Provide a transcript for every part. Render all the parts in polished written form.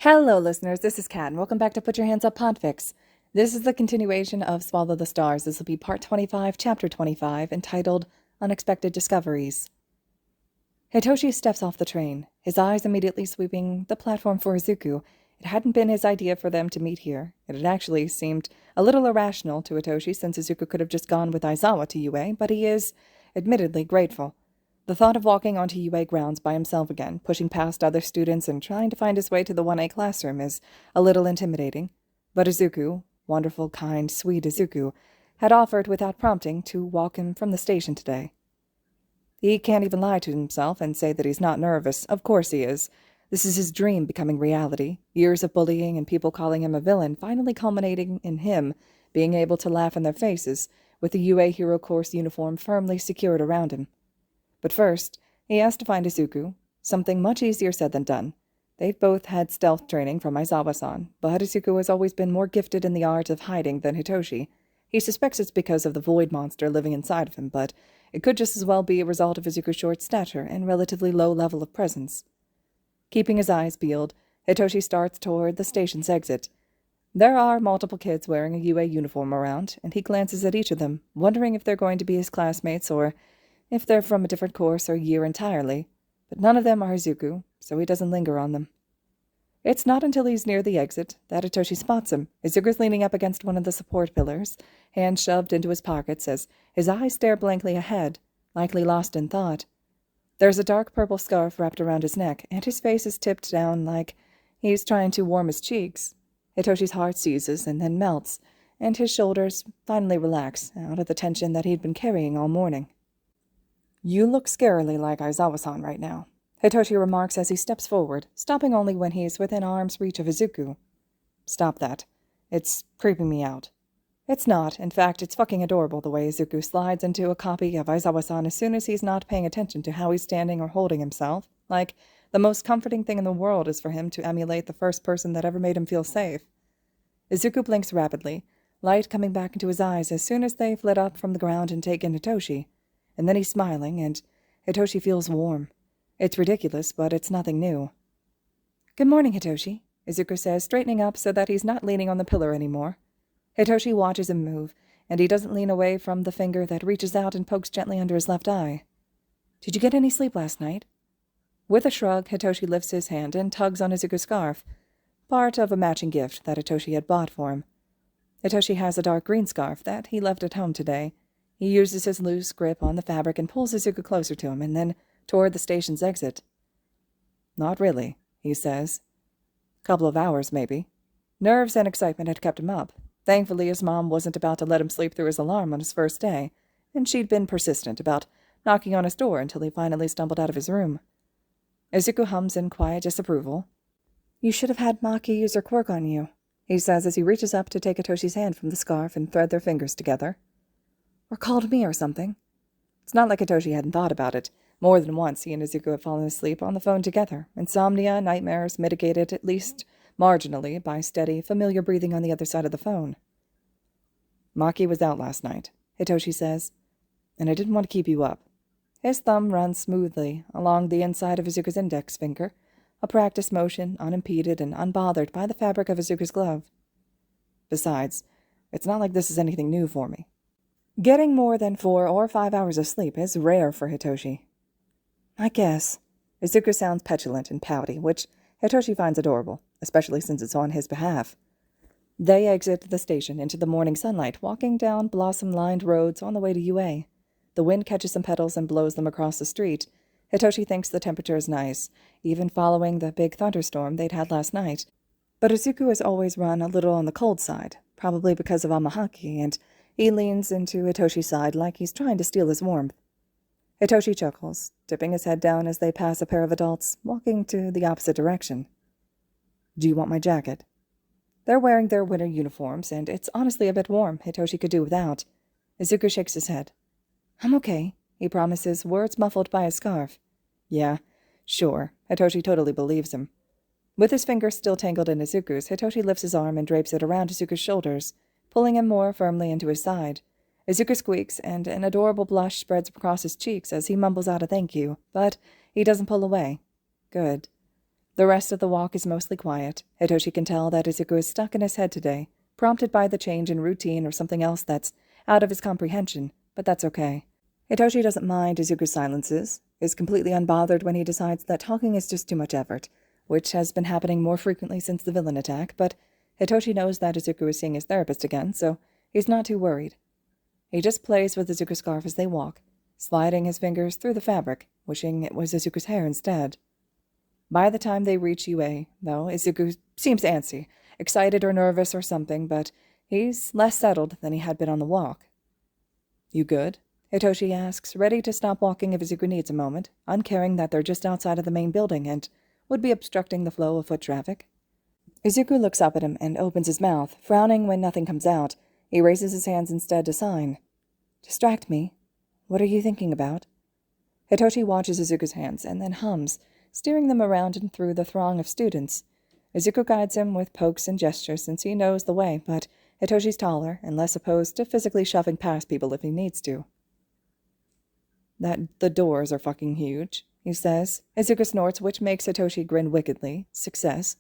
Hello, listeners. This is Kat, and welcome back to Put Your Hands Up Podfics. This is the continuation of Swallow the Stars. This will be part 25, chapter 25, entitled Unexpected Discoveries. Hitoshi steps off the train, his eyes immediately sweeping the platform for Izuku. It hadn't been his idea for them to meet here. It had actually seemed a little irrational to Hitoshi, since Izuku could have just gone with Aizawa to UA, but he is, admittedly, grateful. The thought of walking onto UA grounds by himself again, pushing past other students and trying to find his way to the 1A classroom is a little intimidating. But Izuku, wonderful, kind, sweet Izuku, had offered without prompting to walk him from the station today. He can't even lie to himself and say that he's not nervous. Of course he is. This is his dream becoming reality. Years of bullying and people calling him a villain finally culminating in him being able to laugh in their faces with the UA Hero Course uniform firmly secured around him. But first, he has to find Izuku, something much easier said than done. They've both had stealth training from Aizawa-san, but Izuku has always been more gifted in the art of hiding than Hitoshi. He suspects it's because of the void monster living inside of him, but it could just as well be a result of Izuku's short stature and relatively low level of presence. Keeping his eyes peeled, Hitoshi starts toward the station's exit. There are multiple kids wearing a UA uniform around, and he glances at each of them, wondering if they're going to be his classmates or if they're from a different course or year entirely, but none of them are Izuku, so he doesn't linger on them. It's not until he's near the exit that Hitoshi spots him. Izuku's leaning up against one of the support pillars, hands shoved into his pockets as his eyes stare blankly ahead, likely lost in thought. There's a dark purple scarf wrapped around his neck, and his face is tipped down like he's trying to warm his cheeks. Hitoshi's heart seizes and then melts, and his shoulders finally relax out of the tension that he'd been carrying all morning. "You look scarily like Aizawa-san right now," Hitoshi remarks as he steps forward, stopping only when he's within arm's reach of Izuku. "Stop that. It's creeping me out." It's not. In fact, it's fucking adorable the way Izuku slides into a copy of Aizawa-san as soon as he's not paying attention to how he's standing or holding himself. Like, the most comforting thing in the world is for him to emulate the first person that ever made him feel safe. Izuku blinks rapidly, light coming back into his eyes as soon as they've lit up from the ground and taken Hitoshi. And then he's smiling, and Hitoshi feels warm. It's ridiculous, but it's nothing new. "Good morning, Hitoshi," Izuku says, straightening up so that he's not leaning on the pillar anymore. Hitoshi watches him move, and he doesn't lean away from the finger that reaches out and pokes gently under his left eye. "Did you get any sleep last night?" With a shrug, Hitoshi lifts his hand and tugs on Izuku's scarf, part of a matching gift that Hitoshi had bought for him. Hitoshi has a dark green scarf that he left at home today. He uses his loose grip on the fabric and pulls Izuku closer to him, and then toward the station's exit. "Not really," he says. "Couple of hours, maybe." Nerves and excitement had kept him up. Thankfully, his mom wasn't about to let him sleep through his alarm on his first day, and she'd been persistent about knocking on his door until he finally stumbled out of his room. Izuku hums in quiet disapproval. "You should have had Maki use her Quirk on you," he says as he reaches up to take Hitoshi's hand from the scarf and thread their fingers together. "Or called me or something." It's not like Hitoshi hadn't thought about it. More than once he and Izuku had fallen asleep on the phone together. Insomnia, nightmares, mitigated at least marginally by steady, familiar breathing on the other side of the phone. "Maki was out last night," Hitoshi says, "and I didn't want to keep you up." His thumb runs smoothly along the inside of Izuku's index finger, a practice motion, unimpeded and unbothered by the fabric of Izuku's glove. "Besides, it's not like this is anything new for me." Getting more than 4 or 5 hours of sleep is rare for Hitoshi. "I guess." Izuku sounds petulant and pouty, which Hitoshi finds adorable, especially since it's on his behalf. They exit the station into the morning sunlight, walking down blossom-lined roads on the way to UA. The wind catches some petals and blows them across the street. Hitoshi thinks the temperature is nice, even following the big thunderstorm they'd had last night. But Izuku has always run a little on the cold side, probably because of Amahaki, and he leans into Hitoshi's side like he's trying to steal his warmth. Hitoshi chuckles, tipping his head down as they pass a pair of adults, walking to the opposite direction. "Do you want my jacket?" They're wearing their winter uniforms, and it's honestly a bit warm. Hitoshi could do without. Izuku shakes his head. "I'm okay," he promises, words muffled by his scarf. "Yeah, sure." Hitoshi totally believes him. With his fingers still tangled in Izuku's, Hitoshi lifts his arm and drapes it around Izuku's shoulders, pulling him more firmly into his side. Izuku squeaks, and an adorable blush spreads across his cheeks as he mumbles out a thank you, but he doesn't pull away. Good. The rest of the walk is mostly quiet. Hitoshi can tell that Izuku is stuck in his head today, prompted by the change in routine or something else that's out of his comprehension, but that's okay. Hitoshi doesn't mind Izuku's silences, is completely unbothered when he decides that talking is just too much effort, which has been happening more frequently since the villain attack, but Hitoshi knows that Izuku is seeing his therapist again, so he's not too worried. He just plays with Izuku's scarf as they walk, sliding his fingers through the fabric, wishing it was Izuku's hair instead. By the time they reach UA, though, Izuku seems antsy, excited or nervous or something, but he's less settled than he had been on the walk. "You good?" Hitoshi asks, ready to stop walking if Izuku needs a moment, uncaring that they're just outside of the main building and would be obstructing the flow of foot traffic. Izuku looks up at him and opens his mouth, frowning when nothing comes out. He raises his hands instead to sign. "Distract me. What are you thinking about?" Hitoshi watches Izuku's hands and then hums, steering them around and through the throng of students. Izuku guides him with pokes and gestures since he knows the way, but Hitoshi's taller and less opposed to physically shoving past people if he needs to. "That the doors are fucking huge," he says. Izuku snorts, which makes Hitoshi grin wickedly. Success.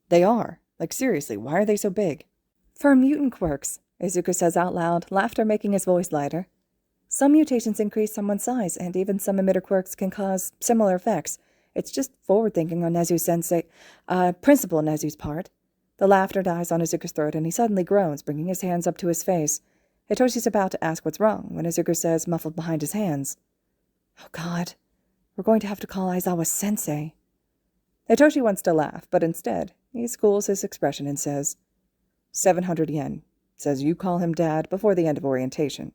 "They are. Like, seriously, why are they so big?" "For mutant quirks," Izuku says out loud, laughter making his voice lighter. "Some mutations increase someone's size, and even some emitter quirks can cause similar effects. It's just forward-thinking on Principal Nezu's part." The laughter dies on Izuku's throat, and he suddenly groans, bringing his hands up to his face. Hitoshi's about to ask what's wrong, when Izuku says, muffled behind his hands, "Oh God, we're going to have to call Aizawa Sensei." Hitoshi wants to laugh, but instead, he schools his expression and says, 700 yen. Says you call him Dad before the end of orientation.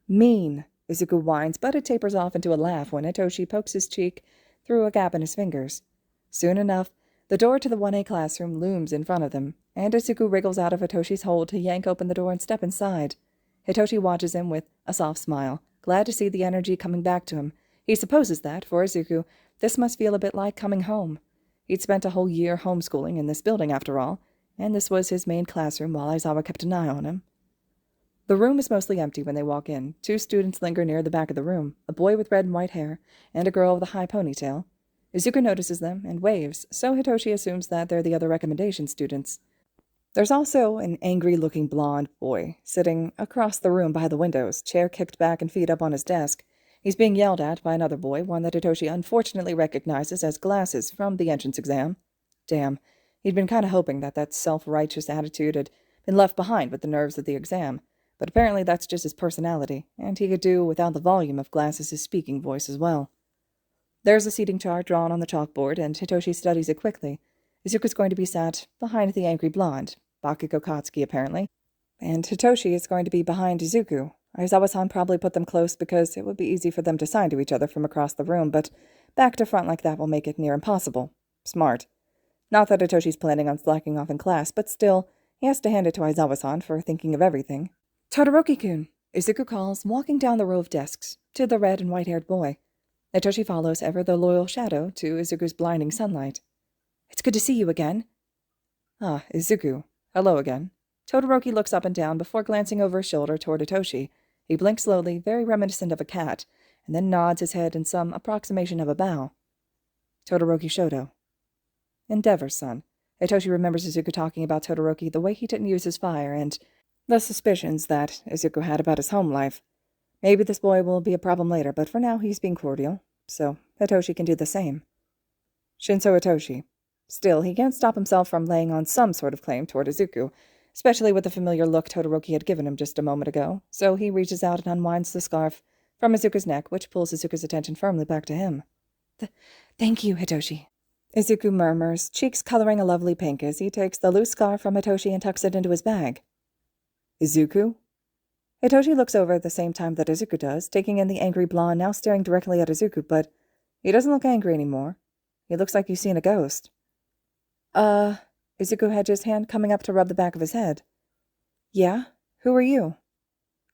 "Mean," Izuku whines, but it tapers off into a laugh when Hitoshi pokes his cheek through a gap in his fingers. Soon enough, the door to the 1A classroom looms in front of them, and Izuku wriggles out of Hitoshi's hold to yank open the door and step inside. Hitoshi watches him with a soft smile, glad to see the energy coming back to him. He supposes that, for Izuku, this must feel a bit like coming home. He'd spent a whole year homeschooling in this building, after all, and this was his main classroom while Aizawa kept an eye on him. The room is mostly empty when they walk in. 2 students linger near the back of the room, a boy with red and white hair, and a girl with a high ponytail. Izuku notices them and waves, so Hitoshi assumes that they're the other recommendation students. There's also an angry-looking blonde boy sitting across the room by the windows, chair kicked back and feet up on his desk. He's being yelled at by another boy, one that Hitoshi unfortunately recognizes as Glasses from the entrance exam. Damn, he'd been kind of hoping that self-righteous attitude had been left behind with the nerves of the exam, but apparently that's just his personality, and he could do without the volume of Glasses' speaking voice as well. There's a seating chart drawn on the chalkboard, and Hitoshi studies it quickly. Izuku's going to be sat behind the angry blonde, Bakugo Katsuki apparently, and Hitoshi is going to be behind Izuku. Aizawa-san probably put them close because it would be easy for them to sign to each other from across the room, but back to front like that will make it near impossible. Smart. Not that Hitoshi's planning on slacking off in class, but still, he has to hand it to Aizawa-san for thinking of everything. "Todoroki-kun," Izuku calls, walking down the row of desks, to the red and white-haired boy. Hitoshi follows, ever the loyal shadow, to Izuku's blinding sunlight. "It's good to see you again." "Ah, Izuku. Hello again." Todoroki looks up and down before glancing over his shoulder toward Hitoshi. He blinks slowly, very reminiscent of a cat, and then nods his head in some approximation of a bow. "Todoroki Shoto." "Endeavor's son." Hitoshi remembers Izuku talking about Todoroki, the way he didn't use his fire, and the suspicions that Izuku had about his home life. Maybe this boy will be a problem later, but for now he's being cordial, so Hitoshi can do the same. Shinso Hitoshi. Still, he can't stop himself from laying on some sort of claim toward Izuku, especially with the familiar look Todoroki had given him just a moment ago, so he reaches out and unwinds the scarf from Izuku's neck, which pulls Izuku's attention firmly back to him. Thank you, Hitoshi." Izuku murmurs, cheeks coloring a lovely pink as he takes the loose scarf from Hitoshi and tucks it into his bag. "Izuku?" Hitoshi looks over at the same time that Izuku does, taking in the angry blonde now staring directly at Izuku, but he doesn't look angry anymore. He looks like he's seen a ghost. Izuku had his hand coming up to rub the back of his head. "Yeah? Who are you?"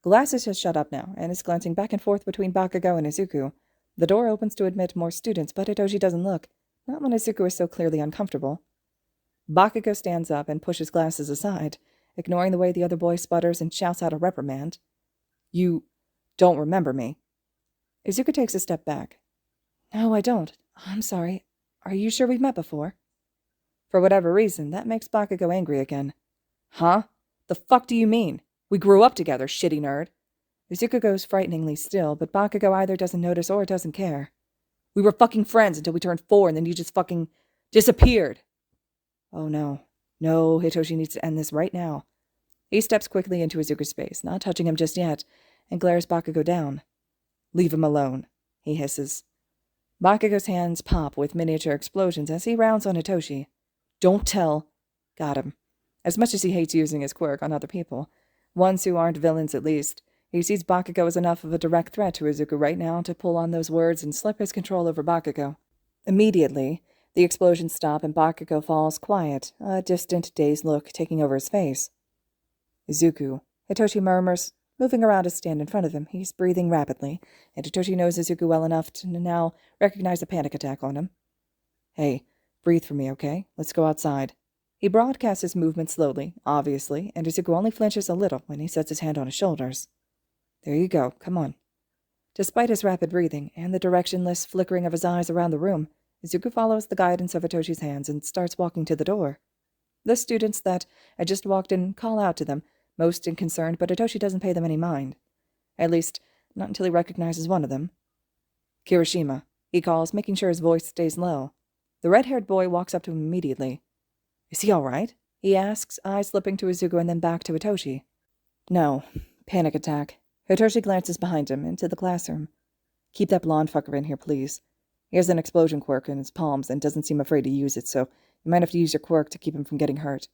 Glasses has shut up now, and is glancing back and forth between Bakugo and Izuku. The door opens to admit more students, but Hitoshi doesn't look, not when Izuku is so clearly uncomfortable. Bakugo stands up and pushes Glasses aside, ignoring the way the other boy sputters and shouts out a reprimand. "You don't remember me?" Izuku takes a step back. "No, I don't. I'm sorry. Are you sure we've met before? For whatever reason, that makes Bakugo angry again. Huh? The fuck do you mean? We grew up together, shitty nerd. Izuku goes frighteningly still, but Bakugo either doesn't notice or doesn't care. We were fucking friends until we turned 4 and then you just fucking disappeared. Oh no. No, Hitoshi needs to end this right now. He steps quickly into Izuku's space, not touching him just yet, and glares Bakugo down. Leave him alone, he hisses. Bakugo's hands pop with miniature explosions as he rounds on Hitoshi. Don't tell. Got him. As much as he hates using his quirk on other people, ones who aren't villains at least, he sees Bakugo as enough of a direct threat to Izuku right now to pull on those words and slip his control over Bakugo. Immediately, the explosions stop and Bakugo falls quiet, a distant, dazed look taking over his face. Izuku, Hitoshi murmurs, moving around to stand in front of him. He's breathing rapidly, and Hitoshi knows Izuku well enough to now recognize a panic attack on him. Hey, breathe for me, okay? Let's go outside. He broadcasts his movement slowly, obviously, and Izuku only flinches a little when he sets his hand on his shoulders. There you go, come on. Despite his rapid breathing and the directionless flickering of his eyes around the room, Izuku follows the guidance of Hitoshi's hands and starts walking to the door. The students that had just walked in call out to them, most unconcerned, but Hitoshi doesn't pay them any mind. At least, not until he recognizes one of them. Kirishima, he calls, making sure his voice stays low. The red-haired boy walks up to him immediately. Is he all right? He asks, eyes slipping to Izuku and then back to Hitoshi. No. Panic attack. Hitoshi glances behind him, into the classroom. Keep that blonde fucker in here, please. He has an explosion quirk in his palms and doesn't seem afraid to use it, so you might have to use your quirk to keep him from getting hurt.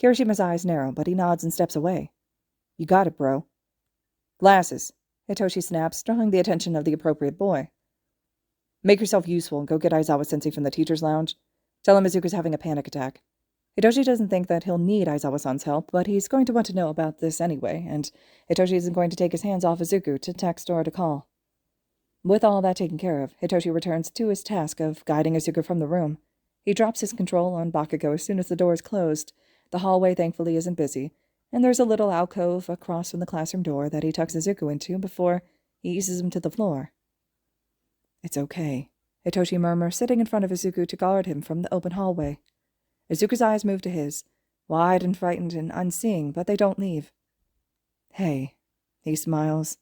Kirishima's eyes narrow, but he nods and steps away. You got it, bro. Glasses, Hitoshi snaps, drawing the attention of the appropriate boy. Make yourself useful and go get Aizawa-sensei from the teacher's lounge. Tell him Izuku's having a panic attack. Hitoshi doesn't think that he'll need Aizawa-san's help, but he's going to want to know about this anyway, and Hitoshi isn't going to take his hands off Izuku to text or to call. With all that taken care of, Hitoshi returns to his task of guiding Izuku from the room. He drops his control on Bakugo as soon as the door is closed. The hallway, thankfully, isn't busy, and there's a little alcove across from the classroom door that he tucks Izuku into before he eases him to the floor. It's okay, Hitoshi murmurs, sitting in front of Izuku to guard him from the open hallway. Izuku's eyes move to his, wide and frightened and unseeing, but they don't leave. Hey, he smiles.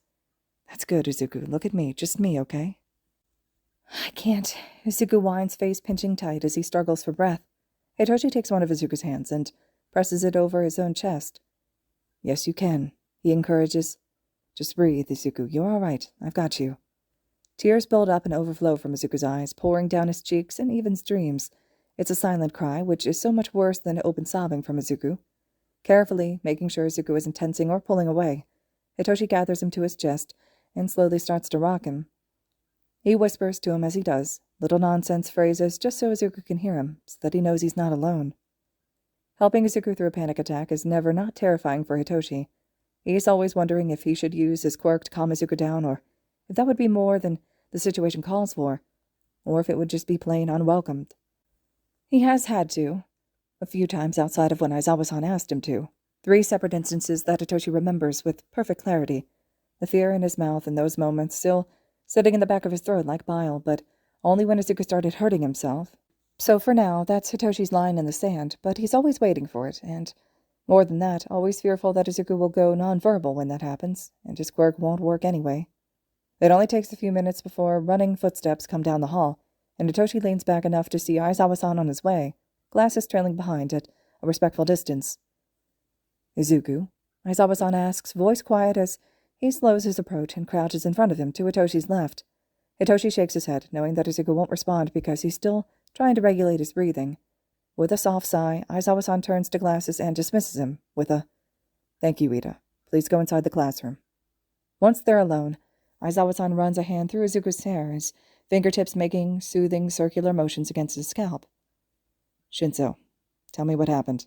That's good, Izuku. Look at me. Just me, okay? I can't. Izuku whines, face pinching tight as he struggles for breath. Hitoshi takes one of Izuku's hands and presses it over his own chest. Yes, you can, he encourages. Just breathe, Izuku. You're all right. I've got you. Tears build up and overflow from Izuku's eyes, pouring down his cheeks and even streams. It's a silent cry, which is so much worse than open sobbing from Izuku. Carefully, making sure Izuku isn't tensing or pulling away, Hitoshi gathers him to his chest and slowly starts to rock him. He whispers to him as he does, little nonsense phrases just so Izuku can hear him, so that he knows he's not alone. Helping Izuku through a panic attack is never not terrifying for Hitoshi. He's always wondering if he should use his quirk to calm Izuku down, or if that would be more than the situation calls for, or if it would just be plain unwelcomed. He has had to, a few times outside of when Aizawa-san asked him to. 3 separate instances that Hitoshi remembers with perfect clarity. The fear in his mouth in those moments still sitting in the back of his throat like bile, but only when Izuku started hurting himself. So for now, that's Hitoshi's line in the sand, but he's always waiting for it, and more than that, always fearful that Izuku will go nonverbal when that happens, and his quirk won't work anyway. It only takes a few minutes before running footsteps come down the hall, and Hitoshi leans back enough to see Aizawa-san on his way, glasses trailing behind at a respectful distance. Izuku? Aizawa-san asks, voice quiet as he slows his approach and crouches in front of him to Hitoshi's left. Hitoshi shakes his head, knowing that Izuku won't respond because he's still trying to regulate his breathing. With a soft sigh, Aizawa-san turns to glasses and dismisses him with a, Thank you, Ida. Please go inside the classroom. Once they're alone, Aizawa-san runs a hand through Izuku's hair, his fingertips making soothing circular motions against his scalp. Shinzo, tell me what happened.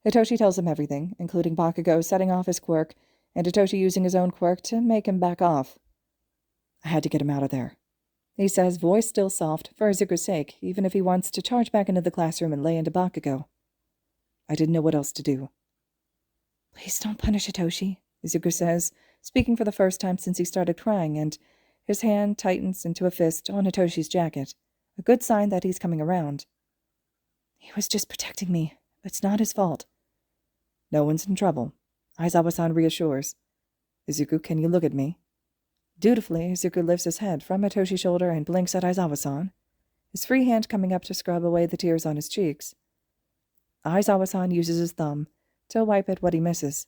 Hitoshi tells him everything, including Bakugo setting off his quirk, and Hitoshi using his own quirk to make him back off. I had to get him out of there, he says, voice still soft, for Izuku's sake, even if he wants to charge back into the classroom and lay into Bakugo. I didn't know what else to do. Please don't punish Hitoshi, Izuku says, speaking for the first time since he started crying, and his hand tightens into a fist on Hitoshi's jacket. a good sign that he's coming around. He was just protecting me. It's not his fault. No one's in trouble. Aizawa-san reassures. Izuku, can you look at me? Dutifully, Izuku lifts his head from Hitoshi's shoulder and blinks at Aizawa-san, his free hand coming up to scrub away the tears on his cheeks. Aizawa-san uses his thumb to wipe at what he misses.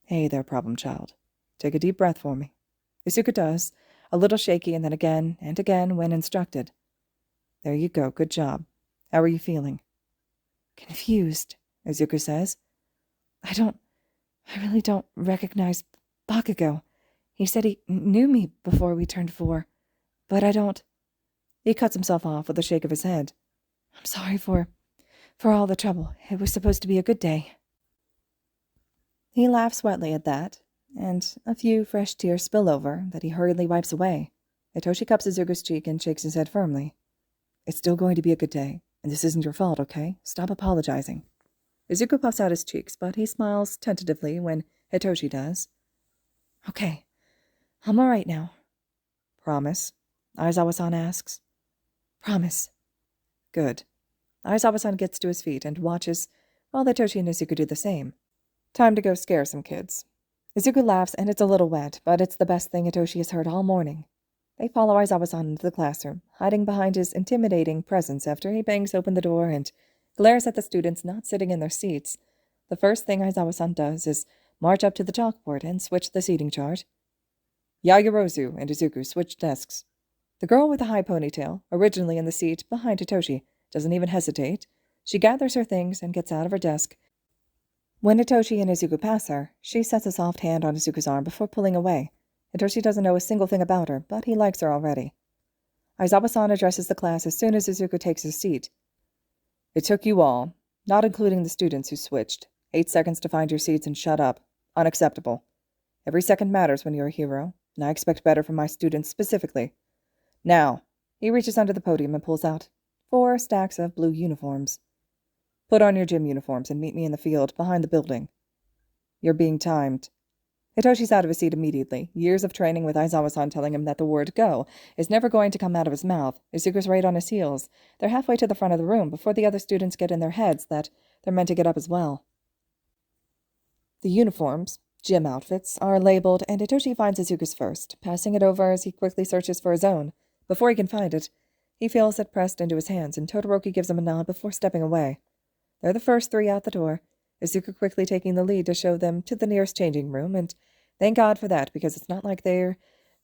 Hey there, problem child. Take a deep breath for me. Izuku does, a little shaky, and then again and again when instructed. There you go, good job. How are you feeling? Confused, Izuku says. I really don't recognize Bakugo. He said he knew me before we turned 4, but I don't. He cuts himself off with a shake of his head. I'm sorry for all the trouble. It was supposed to be a good day. He laughs wetly at that, and a few fresh tears spill over that he hurriedly wipes away. Hitoshi cups Izuku's cheek and shakes his head firmly. It's still going to be a good day, and this isn't your fault, okay? Stop apologizing. Izuku puffs out his cheeks, but he smiles tentatively when Hitoshi does. Okay, I'm all right now. Promise? Aizawa-san asks. Promise. Good. Aizawa-san gets to his feet and watches while Hitoshi and Izuku do the same. Time to go scare some kids. Izuku laughs, and it's a little wet, but it's the best thing Hitoshi has heard all morning. They follow Aizawa-san into the classroom, hiding behind his intimidating presence after he bangs open the door and glares at the students not sitting in their seats. The first thing Aizawa-san does is march up to the chalkboard and switch the seating chart. Yayorozu and Izuku switch desks. The girl with the high ponytail, originally in the seat behind Hitoshi, doesn't even hesitate. She gathers her things and gets out of her desk. When Hitoshi and Izuku pass her, she sets a soft hand on Izuku's arm before pulling away. Hitoshi doesn't know a single thing about her, but he likes her already. Aizawa-san addresses the class as soon as Izuku takes his seat. It took you all, not including the students who switched, 8 seconds to find your seats and shut up. Unacceptable. Every second matters when you're a hero, and I expect better from my students specifically. Now, he reaches under the podium and pulls out 4 stacks of blue uniforms. Put on your gym uniforms and meet me in the field behind the building. You're being timed. Hitoshi's out of his seat immediately, years of training with Aizawa-san telling him that the word go is never going to come out of his mouth. Izuku's right on his heels. They're halfway to the front of the room before the other students get in their heads that they're meant to get up as well. The uniforms, gym outfits, are labeled, and Hitoshi finds Izuku's first, passing it over as he quickly searches for his own. Before he can find it, he feels it pressed into his hands, and Todoroki gives him a nod before stepping away. They're the first 3 out the door, Izuku quickly taking the lead to show them to the nearest changing room, and thank God for that, because it's not like they're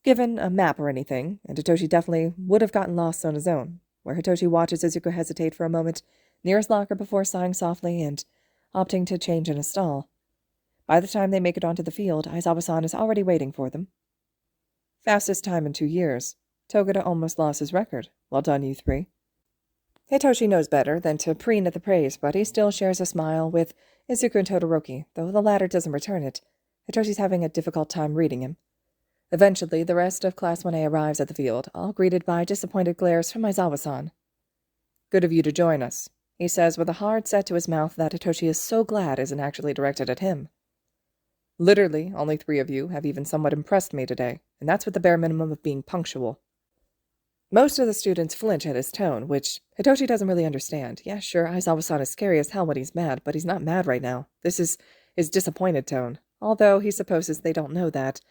given a map or anything, and Hitoshi definitely would have gotten lost on his own, where Hitoshi watches Izuku hesitate for a moment near his locker before sighing softly and opting to change in a stall. By the time they make it onto the field, Aizawa-san is already waiting for them. Fastest time in 2 years. Togata almost lost his record. Well done, you 3. Hitoshi knows better than to preen at the praise, but he still shares a smile with Izuku and Todoroki, though the latter doesn't return it. Hitoshi's having a difficult time reading him. Eventually, the rest of Class 1A arrives at the field, all greeted by disappointed glares from Aizawa-san. Good of you to join us, he says with a hard set to his mouth that Hitoshi is so glad isn't actually directed at him. Literally, only 3 of you have even somewhat impressed me today, and that's with the bare minimum of being punctual. Most of the students flinch at his tone, which Hitoshi doesn't really understand. Yeah, sure, Aizawa-san is scary as hell when he's mad, but he's not mad right now. This is his disappointed tone, although he supposes they don't know that,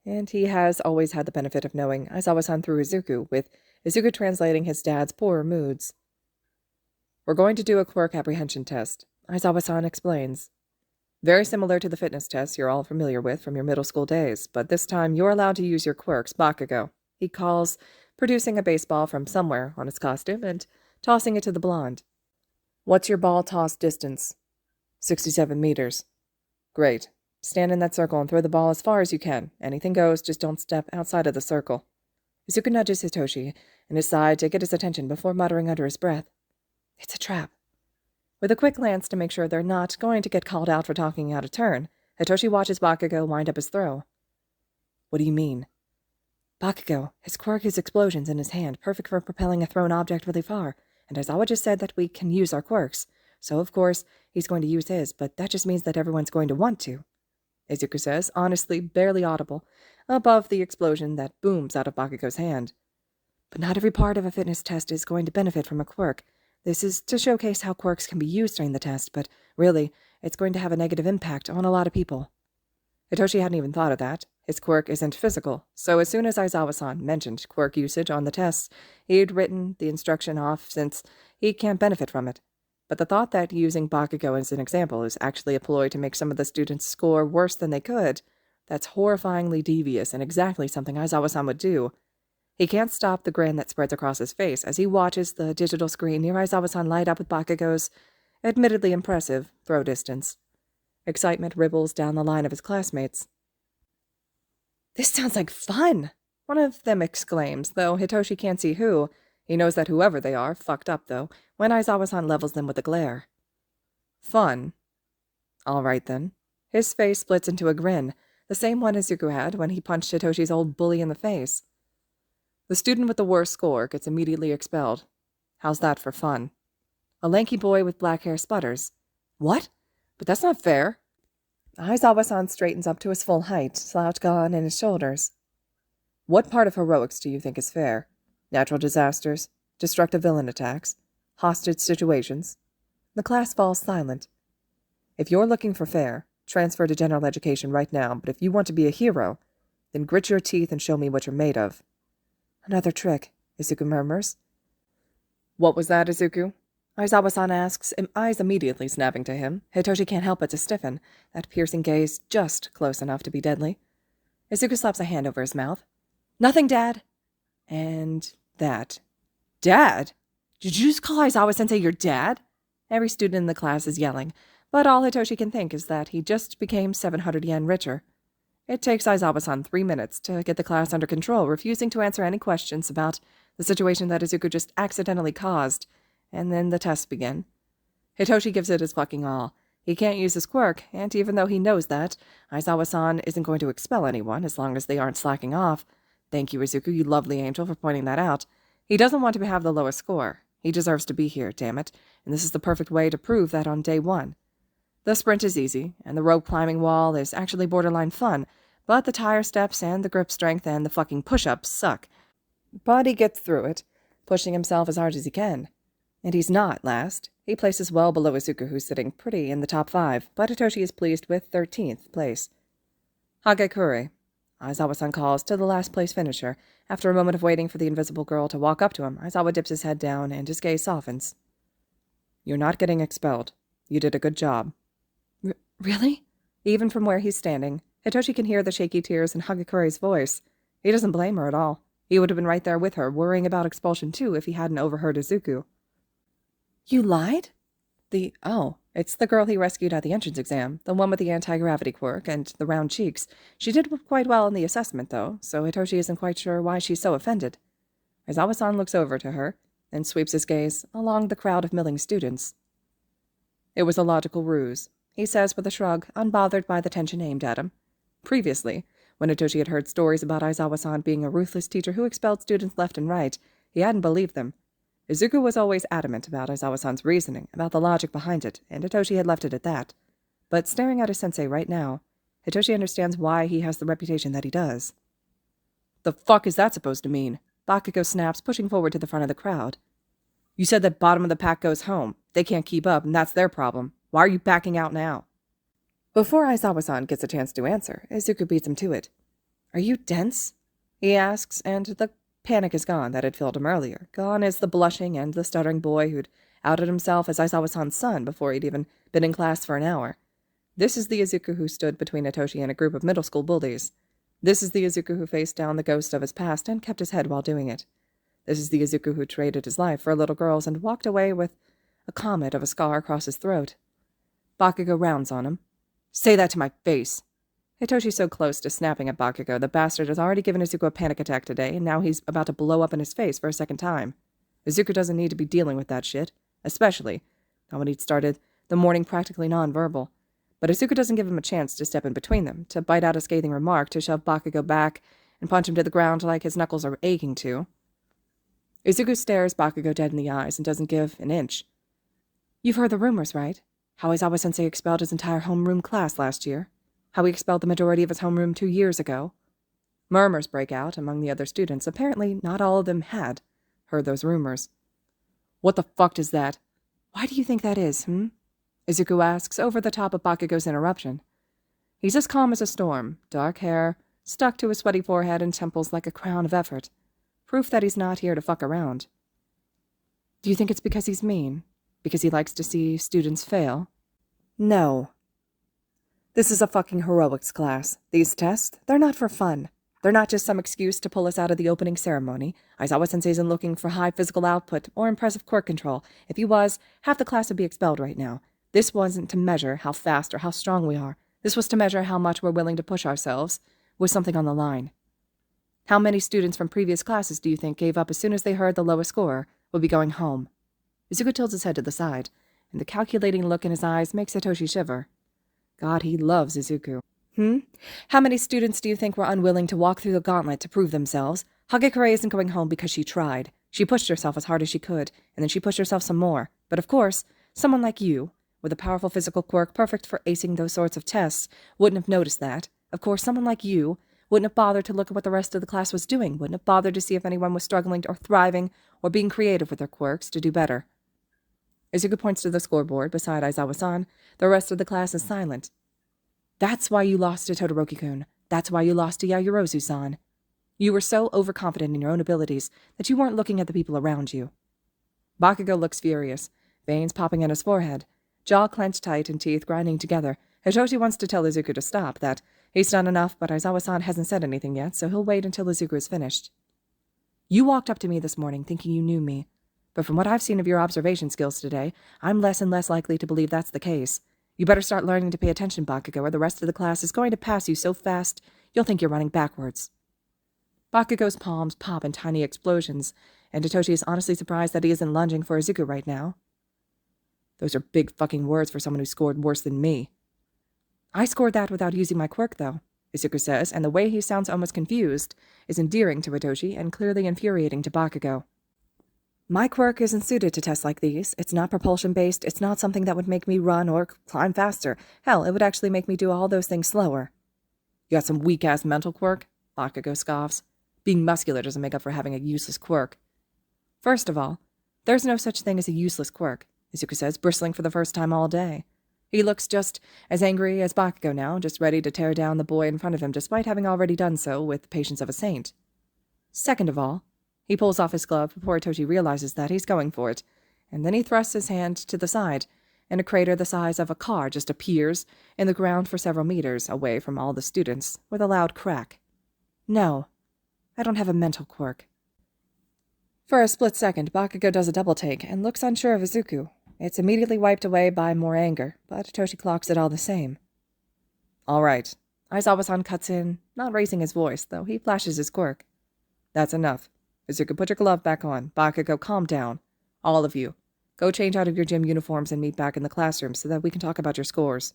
and he has always had the benefit of knowing Aizawa-san through Izuku, with Izuku translating his dad's poorer moods. We're going to do a Quirk apprehension test, Aizawa-san explains. Very similar to the fitness tests you're all familiar with from your middle school days, but this time you're allowed to use your quirks, Bakugo, he calls, producing a baseball from somewhere on his costume and tossing it to the blonde. What's your ball toss distance? 67 meters. Great. Stand in that circle and throw the ball as far as you can. Anything goes, just don't step outside of the circle. Izuku nudges Hitoshi in his side to get his attention before muttering under his breath. It's a trap. With a quick glance to make sure they're not going to get called out for talking out of turn, Hitoshi watches Bakugo wind up his throw. What do you mean? Bakugo, his quirk is explosions in his hand, perfect for propelling a thrown object really far, and Aizawa just said that we can use our quirks, so of course he's going to use his, but that just means that everyone's going to want to. Izuku says, honestly barely audible, above the explosion that booms out of Bakugo's hand. But not every part of a fitness test is going to benefit from a quirk. This is to showcase how quirks can be used during the test, but really, it's going to have a negative impact on a lot of people. Hitoshi hadn't even thought of that. His quirk isn't physical, so as soon as Aizawa-san mentioned quirk usage on the tests, he'd written the instruction off since he can't benefit from it. But the thought that using Bakugo as an example is actually a ploy to make some of the students score worse than they could, that's horrifyingly devious and exactly something Aizawa-san would do. He can't stop the grin that spreads across his face as he watches the digital screen near Aizawa-san light up with Bakugo's admittedly impressive throw distance. Excitement ripbles down the line of his classmates. "This sounds like fun!" one of them exclaims, though Hitoshi can't see who. He knows that whoever they are, fucked up though, when Aizawa-san levels them with a glare. "Fun? All right then." His face splits into a grin, the same one Izuku had when he punched Hitoshi's old bully in the face. "The student with the worst score gets immediately expelled. How's that for fun?" A lanky boy with black hair sputters. "What? But that's not fair." Aizawa-san straightens up to his full height, slouch gone in his shoulders. "What part of heroics do you think is fair? Natural disasters, destructive villain attacks, hostage situations?" The class falls silent. "If you're looking for fair, transfer to general education right now, but if you want to be a hero, then grit your teeth and show me what you're made of." "Another trick," Izuku murmurs. "What was that, Izuku?" Aizawa-san asks, eyes immediately snapping to him. Hitoshi can't help but to stiffen, that piercing gaze just close enough to be deadly. Izuku slaps a hand over his mouth. "Nothing, Dad." And that. "Dad? Did you just call Aizawa-sensei your dad?" Every student in the class is yelling, but all Hitoshi can think is that he just became 700 yen richer. It takes Aizawa-san 3 minutes to get the class under control, refusing to answer any questions about the situation that Izuku just accidentally caused. And then the tests begin. Hitoshi gives it his fucking all. He can't use his quirk, and even though he knows that, Aizawa-san isn't going to expel anyone as long as they aren't slacking off. Thank you, Izuku, you lovely angel, for pointing that out. He doesn't want to have the lowest score. He deserves to be here, damn it, and this is the perfect way to prove that on day 1. The sprint is easy, and the rope climbing wall is actually borderline fun, but the tire steps and the grip strength and the fucking push-ups suck. But he gets through it, pushing himself as hard as he can. And he's not last. He places well below Izuku, who's sitting pretty in the top 5, but Hitoshi is pleased with 13th place. "Hagekure," Aizawa-san calls to the last place finisher. After a moment of waiting for the invisible girl to walk up to him, Aizawa dips his head down and his gaze softens. "You're not getting expelled. You did a good job." Really? Even from where he's standing, Hitoshi can hear the shaky tears in Hagekure's voice. He doesn't blame her at all. He would have been right there with her, worrying about expulsion too if he hadn't overheard Izuku. "You lied?" It's the girl he rescued at the entrance exam, the one with the anti-gravity quirk and the round cheeks. She did quite well in the assessment, though, so Hitoshi isn't quite sure why she's so offended. Aizawa-san looks over to her, and sweeps his gaze along the crowd of milling students. "It was a logical ruse," he says with a shrug, unbothered by the tension aimed at him. Previously, when Hitoshi had heard stories about Aizawa-san being a ruthless teacher who expelled students left and right, he hadn't believed them. Izuku was always adamant about Aizawa-san's reasoning, about the logic behind it, and Hitoshi had left it at that. But staring at his sensei right now, Hitoshi understands why he has the reputation that he does. "The fuck is that supposed to mean?" Bakugo snaps, pushing forward to the front of the crowd. "You said that bottom of the pack goes home. They can't keep up, and that's their problem. Why are you backing out now?" Before Aizawa-san gets a chance to answer, Izuku beats him to it. "Are you dense?" he asks, and the panic is gone that had filled him earlier. Gone is the blushing and the stuttering boy who'd outed himself as Aizawa-san's son before he'd even been in class for an hour. This is the Izuku who stood between Hitoshi and a group of middle school bullies. This is the Izuku who faced down the ghost of his past and kept his head while doing it. This is the Izuku who traded his life for little girls and walked away with a comet of a scar across his throat. Bakugo rounds on him. "Say that to my face." Hitoshi's so close to snapping at Bakugo, the bastard has already given Izuku a panic attack today, and now he's about to blow up in his face for a second time. Izuku doesn't need to be dealing with that shit, especially not when he'd started the morning practically non-verbal. But Izuku doesn't give him a chance to step in between them, to bite out a scathing remark, to shove Bakugo back and punch him to the ground like his knuckles are aching to. Izuku stares Bakugo dead in the eyes and doesn't give an inch. "You've heard the rumors, right? How Aizawa-sensei expelled his entire homeroom class last year. How he expelled the majority of his homeroom 2 years ago." Murmurs break out among the other students. Apparently, not all of them had heard those rumors. "What the fuck is that? Why do you think that is, Izuku asks, over the top of Bakugo's interruption. He's as calm as a storm, dark hair stuck to his sweaty forehead and temples like a crown of effort. Proof that he's not here to fuck around. Do you think it's because he's mean? Because he likes to see students fail? No. This is a fucking heroics class. These tests, they're not for fun. They're not just some excuse to pull us out of the opening ceremony. Aizawa-sensei isn't looking for high physical output or impressive quirk control. If he was, half the class would be expelled right now. This wasn't to measure how fast or how strong we are. This was to measure how much we're willing to push ourselves with something on the line. How many students from previous classes do you think gave up as soon as they heard the lowest scorer would be going home? Izuku tilts his head to the side, and the calculating look in his eyes makes Hitoshi shiver. God, he loves Izuku. How many students do you think were unwilling to walk through the gauntlet to prove themselves? Hagekure isn't going home because she tried. She pushed herself as hard as she could, and then she pushed herself some more. But of course, someone like you, with a powerful physical quirk perfect for acing those sorts of tests, wouldn't have noticed that. Of course, someone like you wouldn't have bothered to look at what the rest of the class was doing, wouldn't have bothered to see if anyone was struggling or thriving or being creative with their quirks to do better. Izuku points to the scoreboard beside Aizawa-san. The rest of the class is silent. That's why you lost to Todoroki-kun. That's why you lost to Yaoyorozu-san. You were so overconfident in your own abilities that you weren't looking at the people around you. Bakugo looks furious, veins popping in his forehead, jaw clenched tight and teeth grinding together. Hitoshi wants to tell Izuku to stop, that he's done enough, but Aizawa-san hasn't said anything yet, so he'll wait until Izuku is finished. You walked up to me this morning thinking you knew me, but from what I've seen of your observation skills today, I'm less and less likely to believe that's the case. You better start learning to pay attention, Bakugo, or the rest of the class is going to pass you so fast you'll think you're running backwards. Bakugo's palms pop in tiny explosions, and Hitoshi is honestly surprised that he isn't lunging for Izuku right now. Those are big fucking words for someone who scored worse than me. I scored that without using my quirk, though, Izuku says, and the way he sounds almost confused is endearing to Hitoshi and clearly infuriating to Bakugo. My quirk isn't suited to tests like these. It's not propulsion-based. It's not something that would make me run or climb faster. Hell, it would actually make me do all those things slower. You got some weak-ass mental quirk? Bakugo scoffs. Being muscular doesn't make up for having a useless quirk. First of all, there's no such thing as a useless quirk, Izuku says, bristling for the first time all day. He looks just as angry as Bakugo now, just ready to tear down the boy in front of him despite having already done so with the patience of a saint. Second of all, he pulls off his glove before Hitoshi realizes that he's going for it, and then he thrusts his hand to the side, and a crater the size of a car just appears in the ground for several meters away from all the students, with a loud crack. No, I don't have a mental quirk. For a split second, Bakugo does a double take and looks unsure of Izuku. It's immediately wiped away by more anger, but Hitoshi clocks it all the same. All right. Aizawa-san cuts in, not raising his voice, though he flashes his quirk. That's enough. Izuku, put your glove back on. Bakugo, calm down. All of you. Go change out of your gym uniforms and meet back in the classroom so that we can talk about your scores.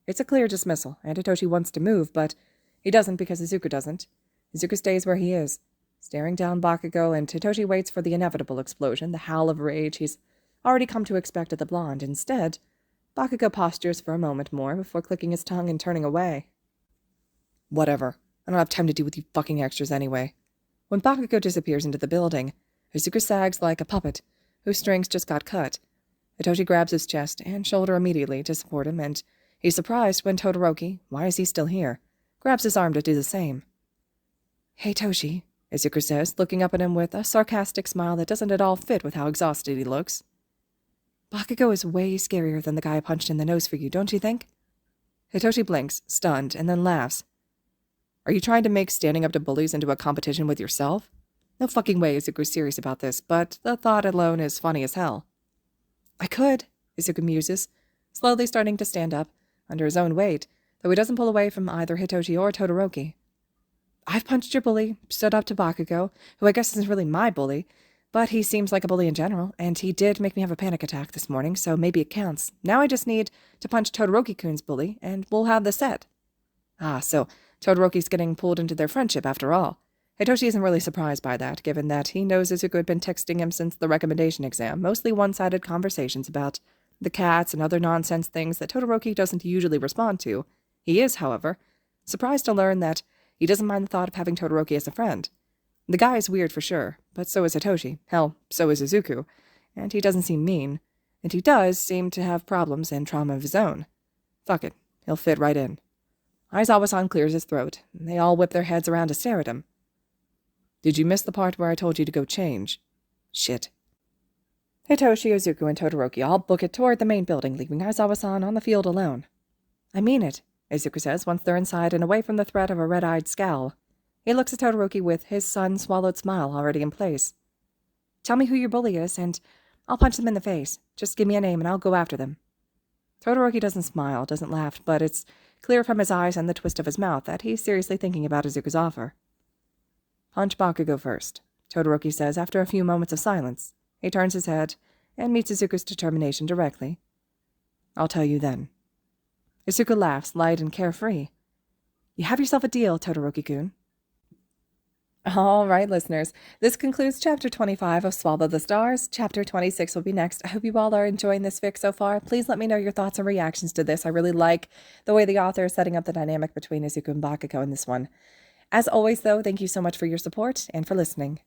It's a clear dismissal, and Hitoshi wants to move, but he doesn't because Izuku doesn't. Izuku stays where he is, staring down Bakugo, and Hitoshi waits for the inevitable explosion, the howl of rage he's already come to expect at the blonde. Instead, Bakugo postures for a moment more before clicking his tongue and turning away. Whatever. I don't have time to deal with you fucking extras anyway. When Bakugo disappears into the building, Izuku sags like a puppet whose strings just got cut. Hitoshi grabs his chest and shoulder immediately to support him, and he's surprised when Todoroki, why is he still here, grabs his arm to do the same. Hey, Toshi, Izuku says, looking up at him with a sarcastic smile that doesn't at all fit with how exhausted he looks. Bakugo is way scarier than the guy I punched in the nose for you, don't you think? Hitoshi blinks, stunned, and then laughs. Are you trying to make standing up to bullies into a competition with yourself? No fucking way Izuku's serious about this, but the thought alone is funny as hell. I could, Izuku muses, slowly starting to stand up, under his own weight, though he doesn't pull away from either Hitoshi or Todoroki. I've punched your bully, stood up to Bakugo, who I guess isn't really my bully, but he seems like a bully in general, and he did make me have a panic attack this morning, so maybe it counts. Now I just need to punch Todoroki-kun's bully, and we'll have the set. Ah, so Todoroki's getting pulled into their friendship after all. Hitoshi isn't really surprised by that, given that he knows Izuku had been texting him since the recommendation exam, mostly one-sided conversations about the cats and other nonsense things that Todoroki doesn't usually respond to. He is, however, surprised to learn that He doesn't mind the thought of having Todoroki as a friend. The guy is weird for sure, but so is Hitoshi. Hell, so is Izuku. And he doesn't seem mean. And he does seem to have problems and trauma of his own. Fuck it, he'll fit right in. Aizawa-san clears his throat, and they all whip their heads around to stare at him. Did you miss the part where I told you to go change? Shit. Hitoshi, Izuku, and Todoroki all book it toward the main building, leaving Aizawa-san on the field alone. I mean it, Izuku says once they're inside and away from the threat of a red-eyed scowl. He looks at Todoroki with his sun-swallowed smile already in place. Tell me who your bully is, and I'll punch them in the face. Just give me a name and I'll go after them. Todoroki doesn't smile, doesn't laugh, but it's clear from his eyes and the twist of his mouth that he's seriously thinking about Izuku's offer. Punch Bakugo first, Todoroki says after a few moments of silence. He turns his head and meets Izuku's determination directly. I'll tell you then. Izuku laughs, light and carefree. You have yourself a deal, Todoroki-kun. All right, listeners. This concludes Chapter 25 of Swallow the Stars. Chapter 26 will be next. I hope you all are enjoying this fic so far. Please let me know your thoughts and reactions to this. I really like the way the author is setting up the dynamic between Izuku and Bakugo in this one. As always, though, thank you so much for your support and for listening.